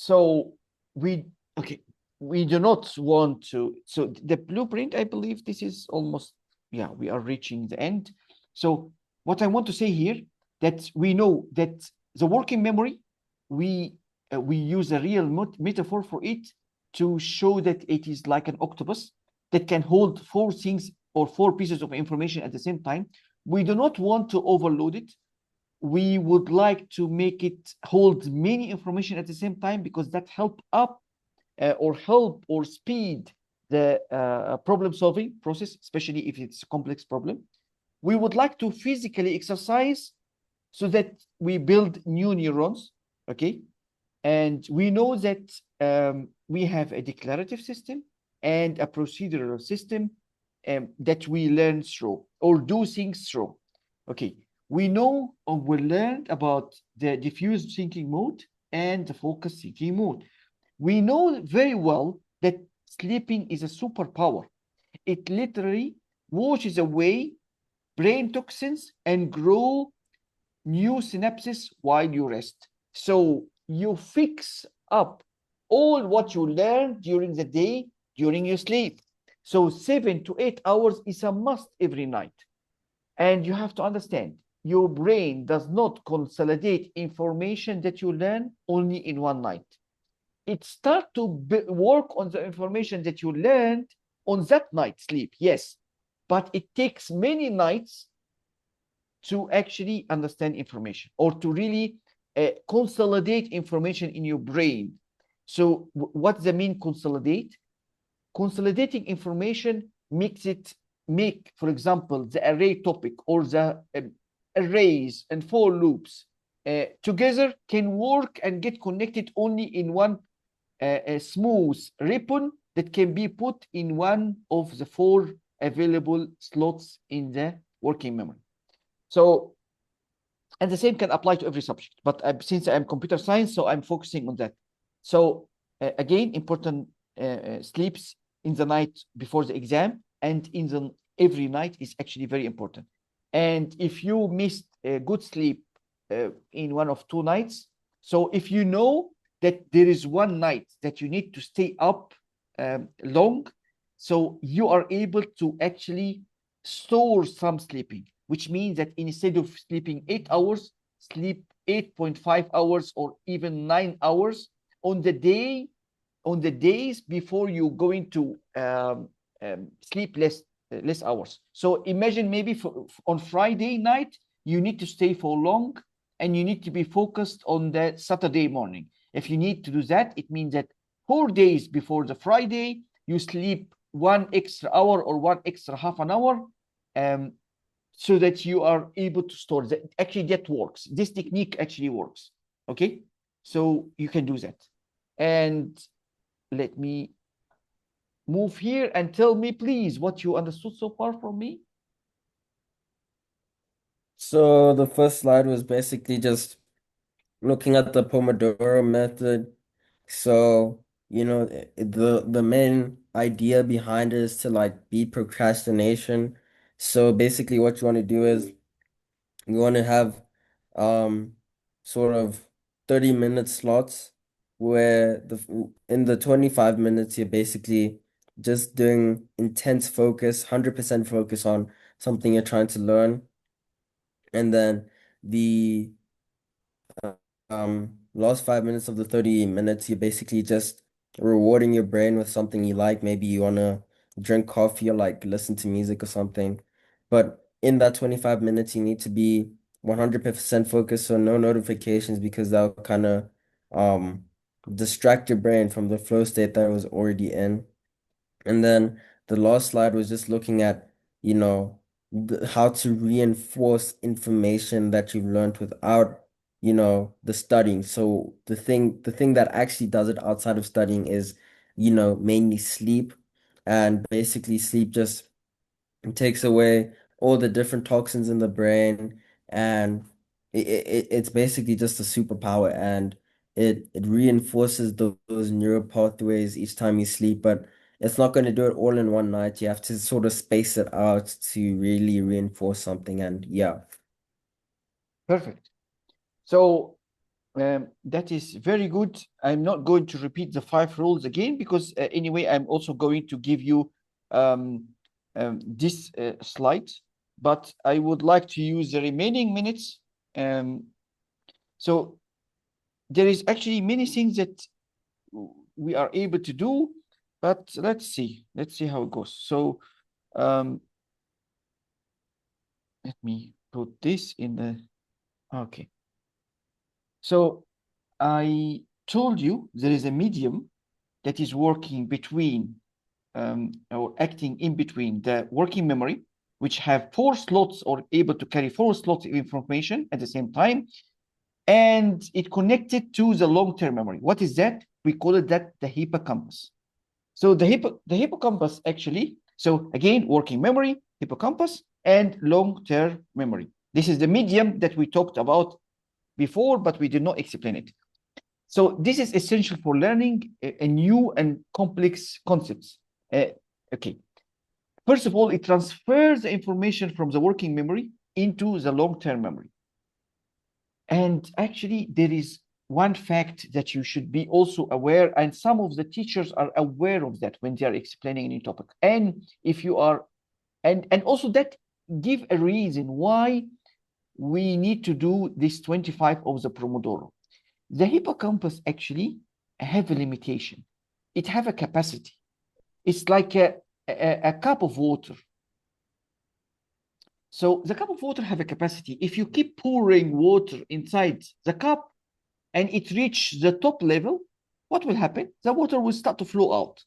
So we okay, we do not want to. So the blueprint, I believe this is almost, yeah, we are reaching the end. So what I want to say here, that we know that the working memory, we use a real metaphor for it to show that it is like an octopus that can hold four things or four pieces of information at the same time. We do not want to overload it. We would like to make it hold many information at the same time, because that help or speed the problem solving process, especially if it's a complex problem. We would like to physically exercise so that we build new neurons. Okay. And we know that we have a declarative system and a procedural system that we learn through or do things through. Okay, we know or we learned about the diffuse thinking mode and the focus thinking mode. We know very well that sleeping is a superpower. It literally washes away brain toxins and grow new synapses while you rest. So you fix up all what you learned during the day during your sleep. So 7 to 8 hours is a must every night. And you have to understand, your brain does not consolidate information that you learn only in one night. It starts to work on the information that you learned on that night sleep, yes, but it takes many nights to actually understand information or to really consolidate information in your brain. So what's the mean consolidate? Consolidating information make, for example, the array topic or the arrays and for loops together can work and get connected only in one smooth ribbon that can be put in one of the four available slots in the working memory. So, and the same can apply to every subject. But since I'm computer science, so I'm focusing on that. So again, important sleeps in the night before the exam and in the every night is actually very important. And if you missed a good sleep in one of 2 nights, so if you know that there is one night that you need to stay up long, so you are able to actually store some sleeping, which means that instead of sleeping 8 hours, sleep 8.5 hours or even 9 hours on the days before you going to sleep less hours. So imagine maybe on Friday night you need to stay for long and you need to be focused on the Saturday morning. If you need to do that, it means that 4 days before the Friday you sleep 1 extra hour or 1 extra half an hour, so that you are able to store that. Actually, that works. This technique actually works. Okay, so you can do that. And let me move here and tell me, please, what you understood so far from me. So the first slide was basically just looking at the Pomodoro method. So, the main idea behind it is to like beat procrastination. So basically what you want to do is you want to have um sort of 30-minute slots where in the 25 minutes you're basically just doing intense focus, 100% focus on something you're trying to learn. And then the last 5 minutes of the 30 minutes, you're basically just rewarding your brain with something you like. Maybe you want to drink coffee or like listen to music or something. But in that 25 minutes, you need to be 100% focused, so no notifications because that'll kind of um distract your brain from the flow state that it was already in. And then the last slide was just looking at, how to reinforce information that you've learned without, the studying. So the thing that actually does it outside of studying is, mainly sleep. And basically sleep just takes away all the different toxins in the brain, and it's basically just a superpower, and it reinforces those neural pathways each time you sleep, but it's not going to do it all in one night. You have to sort of space it out to really reinforce something, and yeah. Perfect. So That is very good. I'm not going to repeat the 5 rules again because anyway, I'm also going to give you um, this slide, but I would like to use the remaining minutes. So there is actually many things that we are able to do, but let's see. Let's see how it goes. So um, let me put this in the, okay. So I told you there is a medium that is working between or acting in between the working memory, which have 4 slots or able to carry 4 slots of information at the same time, and it connected to the long-term memory. What is that? We call it that the hippocampus. So the hippocampus actually, so again, working memory, hippocampus, and long-term memory. This is the medium that we talked about before, but we did not explain it. So this is essential for learning a new and complex concepts. Okay. First of all, it transfers the information from the working memory into the long-term memory. And actually, there is one fact that you should be also aware, and some of the teachers are aware of that when they are explaining a new topic. And if you are, and also that give a reason why we need to do this 25 of the Pomodoro. The hippocampus actually have a limitation. It have a capacity. It's like a cup of water. So the cup of water have a capacity. If you keep pouring water inside the cup and it reach the top level, what will happen? The water will start to flow out,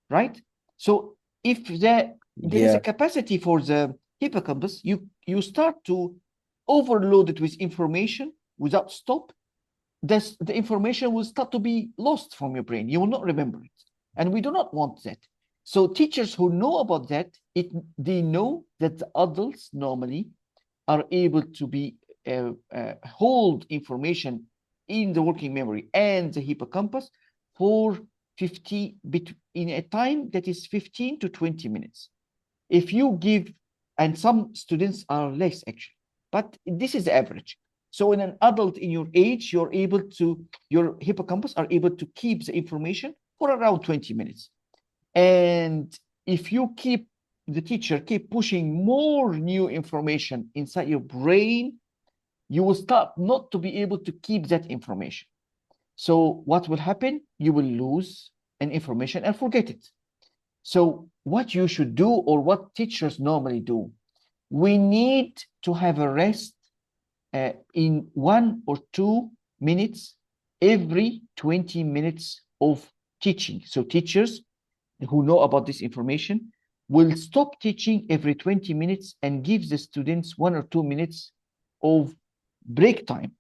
right? So if there is a Yeah. capacity for the hippocampus, you start to overload it with information without stop, the information will start to be lost from your brain. You will not remember it. And we do not want that. So teachers who know about that, they know that the adults normally are able to be hold information in the working memory and the hippocampus for 50 in a time that is 15 to 20 minutes. If you give, and some students are less actually, but this is the average. So in an adult in your age, your hippocampus are able to keep the information for around 20 minutes. And if you the teacher keep pushing more new information inside your brain, you will start not to be able to keep that information. So what will happen? You will lose an information and forget it. So what you should do, or what teachers normally do, we need to have a rest in 1 or 2 minutes every 20 minutes of teaching. So teachers who know about this information will stop teaching every 20 minutes and give the students 1 or 2 minutes of break time.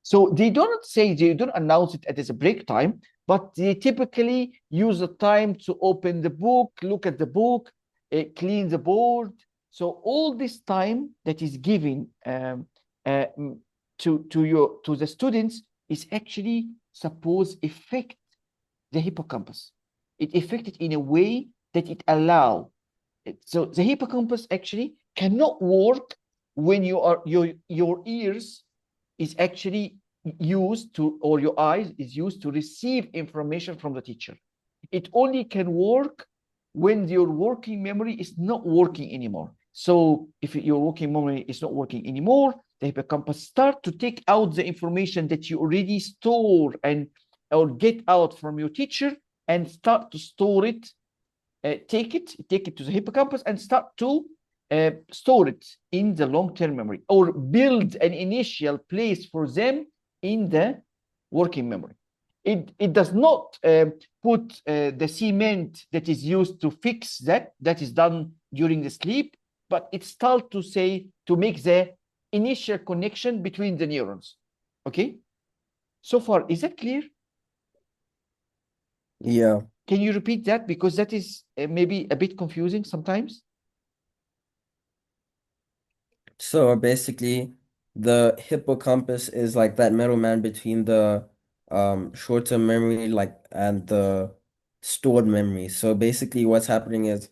So they don't say, they don't announce it as a break time, but they typically use the time to open the book, look at the book, clean the board. So all this time that is given uh, to the students is actually supposed affect the hippocampus. It affected in a way that it allow. So the hippocampus actually cannot work when your ears is actually used to, or your eyes is used to receive information from the teacher. It only can work when your working memory is not working anymore. So if your working memory is not working anymore, the hippocampus start to take out the information that you already store and or get out from your teacher and start to store it, take it to the hippocampus and start to store it in the long-term memory, or build an initial place for them in the working memory. It does not put the cement that is used to fix that is done during the sleep, but it starts to say, to make the initial connection between the neurons. Okay, so far, is that clear? Yeah. Can you repeat that? Because that is maybe a bit confusing sometimes. So basically, the hippocampus is like that middleman between the short-term memory and the stored memory. So basically what's happening is,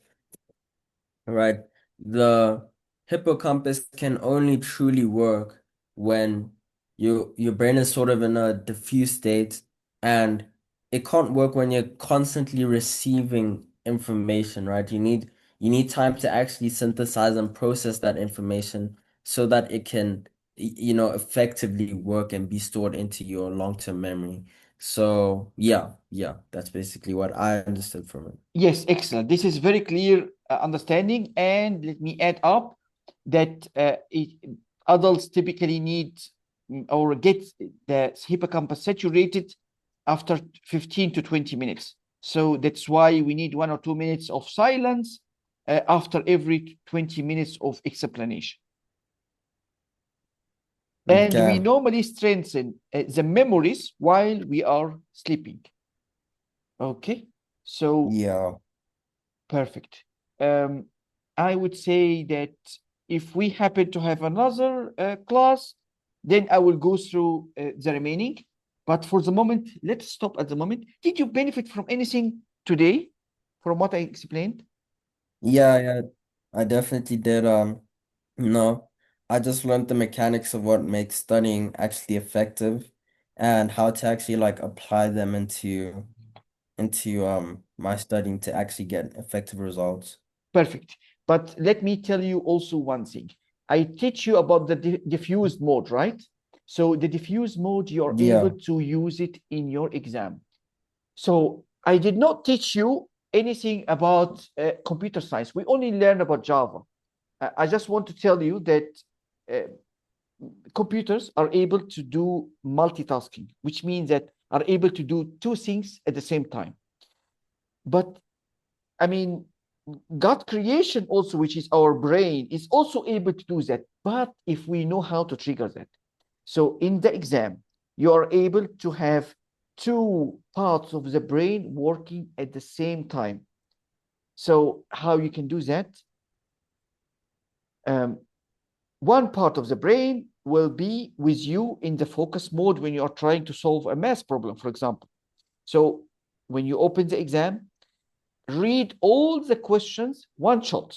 right, the hippocampus can only truly work when your brain is sort of in a diffuse state, and it can't work when you're constantly receiving information, right? You need time to actually synthesize and process that information so that it can, effectively work and be stored into your long-term memory. So yeah, that's basically what I understood from it. Yes, excellent. This is very clear understanding. And let me add up that adults typically need or get the hippocampus saturated after 15 to 20 minutes. So that's why we need 1 or 2 minutes of silence after every 20 minutes of explanation. And we Okay. normally strengthen the memories while we are sleeping. Okay, so Yeah. perfect. Um, I would say that if we happen to have another class, then I will go through the remaining. But for the moment, let's stop at the moment. Did you benefit from anything today from what I explained? Yeah, I definitely did. No, I just learned the mechanics of what makes studying actually effective and how to actually like apply them into my studying to actually get effective results. Perfect. But let me tell you also one thing. I teach you about the diffuse mode, right? So the diffuse mode, you're able Yeah. to use it in your exam. So I did not teach you anything about computer science. We only learned about Java. I just want to tell you that uh, computers are able to do multitasking, which means that are able to do two things at the same time. But I mean, God creation also, which is our brain, is also able to do that. But if we know how to trigger that. So in the exam, you are able to have two parts of the brain working at the same time. So how you can do that? Um, one part of the brain will be with you in the focus mode when you are trying to solve a math problem, for example. So when you open the exam, read all the questions one shot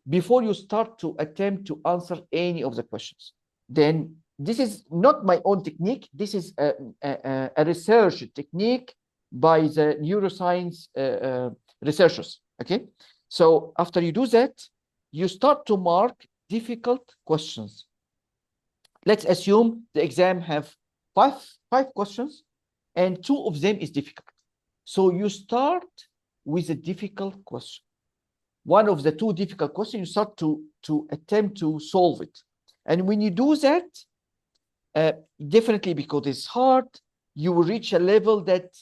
before you start to attempt to answer any of the questions. Then this is not my own technique. This is a research technique by the neuroscience researchers. Okay. So after you do that, you start to mark difficult questions. Let's assume the exam have five questions and two of them is difficult. So you start with a difficult question. One of the two difficult questions, you start to attempt to solve it. And when you do that, definitely because it's hard, you will reach a level that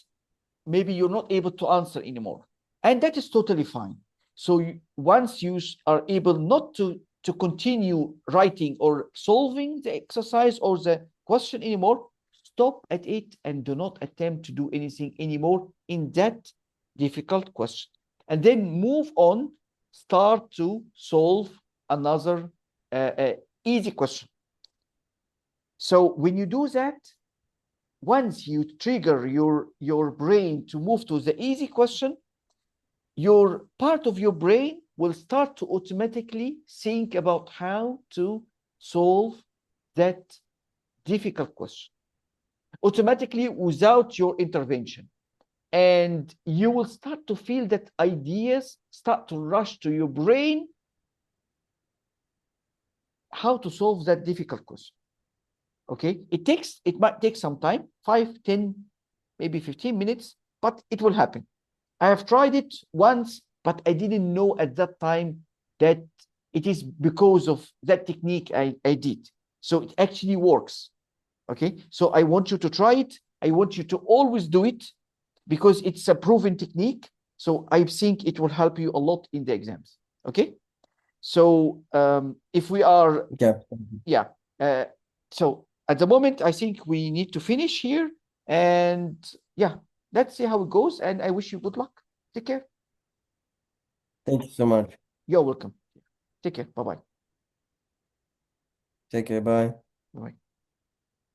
maybe you're not able to answer anymore. And that is totally fine. So once you are able not to continue writing or solving the exercise or the question anymore, stop at it and do not attempt to do anything anymore in that difficult question. And then move on, start to solve another easy question. So when you do that, once you trigger your brain to move to the easy question, your part of your brain will start to automatically think about how to solve that difficult question automatically without your intervention. And you will start to feel that ideas start to rush to your brain how to solve that difficult question. Okay, it might take some time, 5, 10, maybe 15 minutes, but it will happen. I have tried it once, but I didn't know at that time that it is because of that technique I did. So it actually works. Okay, so I want you to try it. I want you to always do it because it's a proven technique. So I think it will help you a lot in the exams. Okay, so if we are, Yeah. yeah. So at the moment, I think we need to finish here. And yeah, let's see how it goes. And I wish you good luck. Take care. Thank you so much. You're welcome. Take care. Bye bye. Take care. Bye. Bye bye.